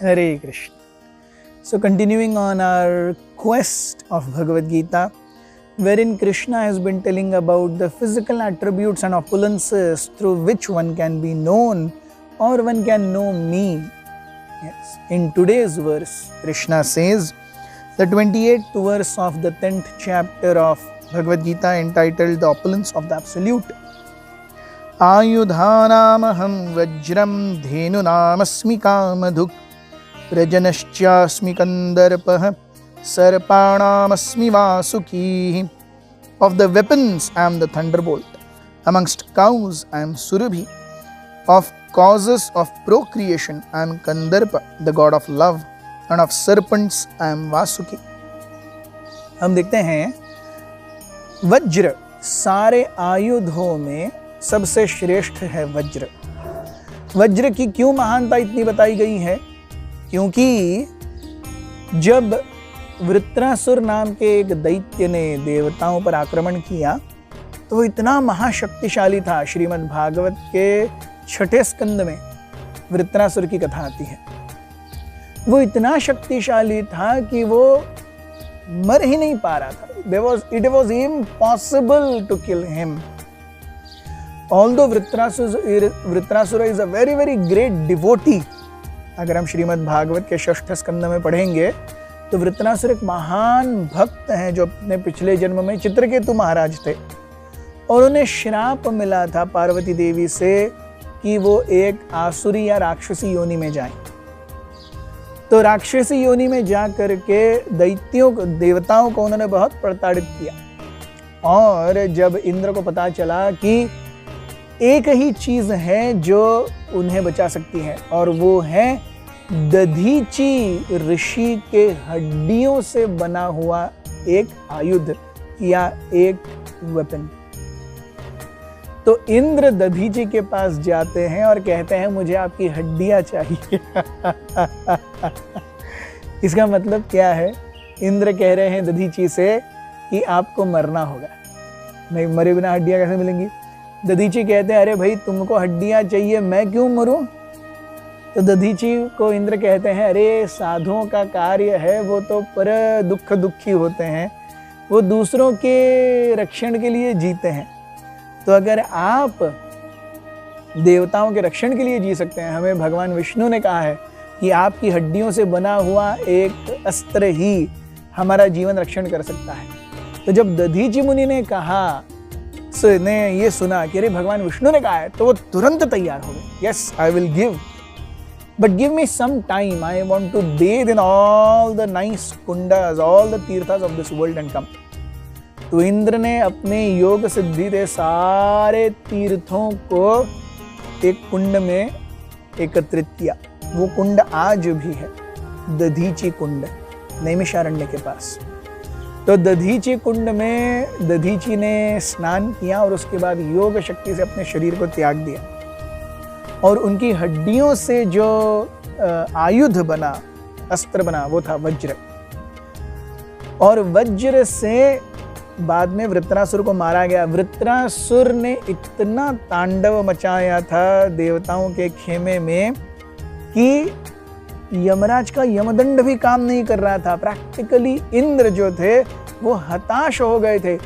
Hare Krishna. So continuing on our quest of Bhagavad Gita, wherein Krishna has been telling about the physical attributes and opulences through which one can be known or one can know me. Yes. In today's verse, Krishna says, the 28th verse of the 10th chapter of Bhagavad Gita entitled The Opulence of the Absolute. Ayudhanamaham vajram dhenunam kamadhuk rajanashyasmi kandarpah sarpanam asmi vasuki. Of the weapons I am the thunderbolt, amongst cows I am Surabhi, of causes of procreation I am Kandarpa, the god of love, and of serpents I am Vasuki. हम देखते हैं वज्र सारे आयुधों में सबसे श्रेष्ठ है वज्र। वज्र की क्यों महानता इतनी बताई गई है? क्योंकि जब वृत्रासुर नाम के एक दैत्य ने देवताओं पर आक्रमण किया तो वो इतना महाशक्तिशाली था। श्रीमद् भागवत के 6ठे स्कंद में वृत्रासुर की कथा आती है। वो इतना शक्तिशाली था कि वो मर ही नहीं पा रहा था। It was impossible to kill him. Although Vritrasura is a very very great devotee, अगर हम श्रीमद् भागवत के 6ठ स्कंद में पढ़ेंगे तो वृत्रासुर एक महान भक्त हैं जो अपने पिछले जन्म में चित्रकेतु महाराज थे और उन्हें श्राप मिला था पार्वती देवी से कि वो एक आसुरी या राक्षसी योनि में जाएं। तो राक्षसी योनि में जा करके दैत्यों को देवताओं को उन्होंने बहुत प्रताड़ित किया। और जब इंद्र को पता चला कि एक ही चीज है जो उन्हें बचा सकती है और वो है दधीची ऋषि के हड्डियों से बना हुआ एक आयुध या एक वेपन, तो इंद्र दधीची के पास जाते हैं और कहते हैं मुझे आपकी हड्डियां चाहिए। इसका मतलब क्या है? इंद्र कह रहे हैं दधीची से कि आपको मरना होगा, नहीं मरे बिना हड्डियां कैसे मिलेंगी? दधीची कहते हैं अरे भाई तुमको हड्डियां चाहिए, मैं क्यों मरूं? तो दधीची को इंद्र कहते हैं अरे साधुओं का कार्य है, वो तो पर दुखी होते हैं, वो दूसरों के रक्षण के लिए जीते हैं। तो अगर आप देवताओं के रक्षण के लिए जी सकते हैं, हमें भगवान विष्णु ने कहा है कि आपकी हड्डियों से बना हुआ एक अस्त्र ही हमारा जीवन रक्षण कर सकता है। तो जब दधीची मुनि ने कहा, ने ये सुना कि अरे भगवान विष्णु ने कहा है, तो वो तुरंत तैयार हो गए। Yes I will give, but give me some time, I want to bathe in all the nice kundas, all the तीर्थas of this world and come. तो इंद्र ने अपने योग सिद्धि से सारे तीर्थों को एक कुंड में एकत्रित किया। वो कुंड आज भी है, दधीची कुंड, नैमिषारण्य के पास। तो दधीची कुंड में दधीची ने स्नान किया और उसके बाद योग शक्ति से अपने शरीर को त्याग दिया और उनकी हड्डियों से जो आयुध बना, अस्त्र बना, वो था वज्र। और वज्र से बाद में वृत्रासुर को मारा गया। वृत्रासुर ने इतना तांडव मचाया था देवताओं के खेमे में कि यमराज का यमदंड भी काम नहीं कर रहा था। प्रैक्टिकली इंद्र जो थे वो हताश हो गए थे।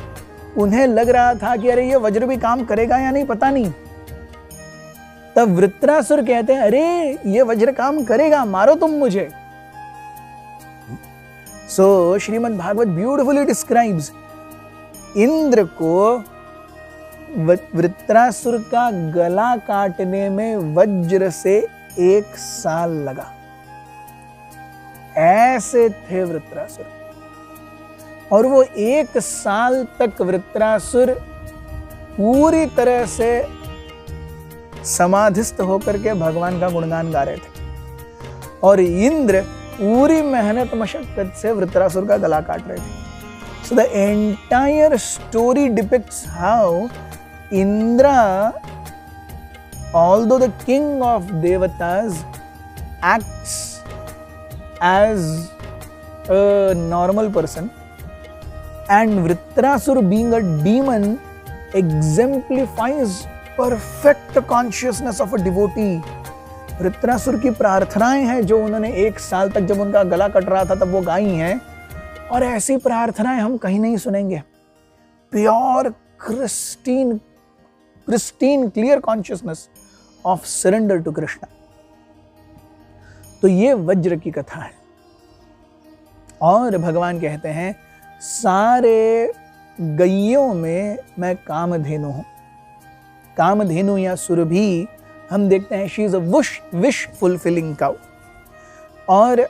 उन्हें लग रहा था कि अरे ये वज्र भी काम करेगा या नहीं पता नहीं। तब वृत्रासुर कहते हैं अरे ये वज्र काम करेगा, मारो तुम मुझे। सो श्रीमद् भागवत ब्यूटिफुली डिस्क्राइब्स इंद्र को वृत्रासुर का गला काटने में वज्र से 1 साल लगा। ऐसे थे वृत्रासुर। और वो 1 साल तक वृत्रासुर पूरी तरह से समाधिस्थ होकर के भगवान का गुणगान गा रहे थे और इंद्र पूरी मेहनत मशक्कत से वृत्रासुर का गला काट रहे थे। So the entire story depicts how Indra, although the king of Devatas, acts as a normal person, and Vritrasur being a demon exemplifies perfect consciousness of a devotee. Vritrasura की प्रार्थनाएं हैं जो उन्होंने 1 साल तक, जब उनका गला कट रहा था तब वो गाई हैं, और ऐसी प्रार्थनाएं हम कहीं नहीं सुनेंगे। Pure pristine clear consciousness of surrender to Krishna. तो ये वज्र की कथा है। और भगवान कहते हैं सारे गैयों में मैं कामधेनु हूं। कामधेनु या सुरभि हम देखते हैं she is a wish fulfilling cow. और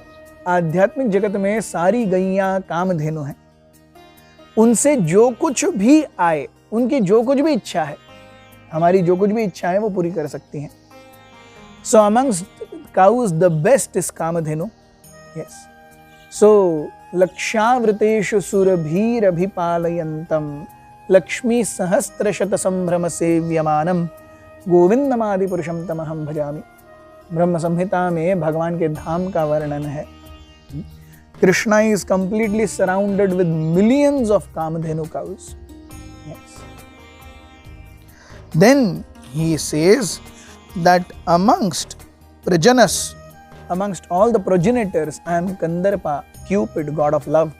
आध्यात्मिक जगत में सारी गैयां कामधेनु हैं। उनसे जो कुछ भी आए, उनकी जो कुछ भी इच्छा है, हमारी जो कुछ भी इच्छा है वो पूरी कर सकती हैं। So amongst cows the best is Kamadhenu. Yes, so लक्षावृतेषु सुरभीरभिपालयन्तम लक्ष्मी सहस्त्रशत संभ्रम सेव्यमानम गोविंदमादि पुरुषम तमहम भजामि। ब्रह्म संहिता में भगवान के धाम का वर्णन है। Krishna is completely surrounded with millions of Kamadhenu cows. Yes. Then he says that amongst prajanas, amongst all the progenitors, I am Kandarpa, Cupid, god of love.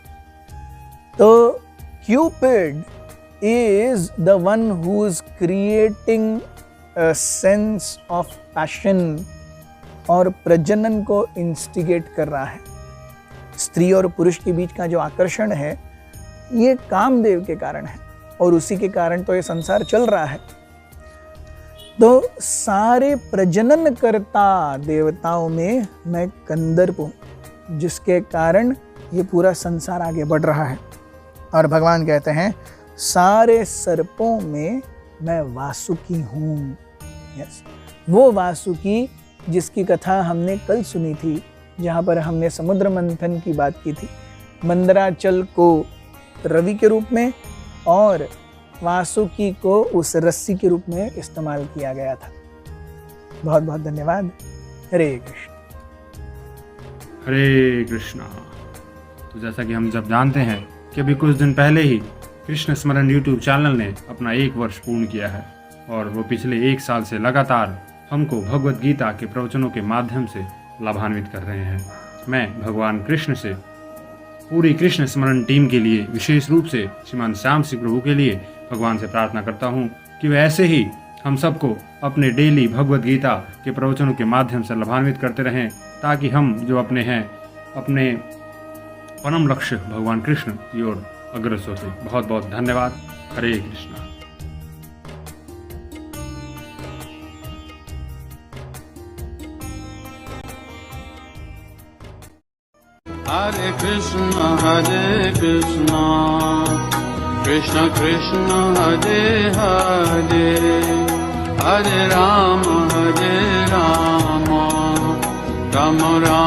So Cupid is the one who is creating a sense of passion और प्रजनन को instigate कर रहा है। स्त्री और पुरुष के बीच का जो आकर्षण है ये कामदेव के कारण है, और उसी के कारण तो ये संसार चल रहा है। तो सारे प्रजनन करता देवताओं में मैं कंदर्प हूँ, जिसके कारण ये पूरा संसार आगे बढ़ रहा है। और भगवान कहते हैं सारे सर्पों में मैं वासुकी हूँ। यस, वो वासुकी जिसकी कथा हमने कल सुनी थी, जहाँ पर हमने समुद्र मंथन की बात की थी। मंदराचल को रवि के रूप में और वासुकी को उस रस्सी के रूप में इस्तेमाल किया गया था। बहुत बहुत धन्यवाद। हरे कृष्ण। हरे कृष्णा। तो जैसा कि हम जब जानते हैं कि अभी कुछ दिन पहले ही कृष्ण स्मरण यूट्यूब चैनल ने अपना 1 वर्ष पूर्ण किया है, और वो पिछले 1 साल से लगातार हमको भगवत गीता के प्रवचनों के माध्यम से लाभान्वित कर रहे हैं। मैं भगवान कृष्ण से, पूरी कृष्ण स्मरण टीम के लिए, विशेष रूप से श्रीमान श्याम सिंह प्रभु के लिए भगवान से प्रार्थना करता हूँ कि वे ऐसे ही हम सबको अपने डेली भगवत गीता के प्रवचनों के माध्यम से लाभान्वित करते रहें, ताकि हम जो अपने हैं, अपने परम लक्ष्य भगवान कृष्ण की ओर अग्रसर होते। बहुत बहुत धन्यवाद। हरे Krishna. Hare Krishna, Krishna Krishna, Hare Hare, Hare Rama, Rama Rama,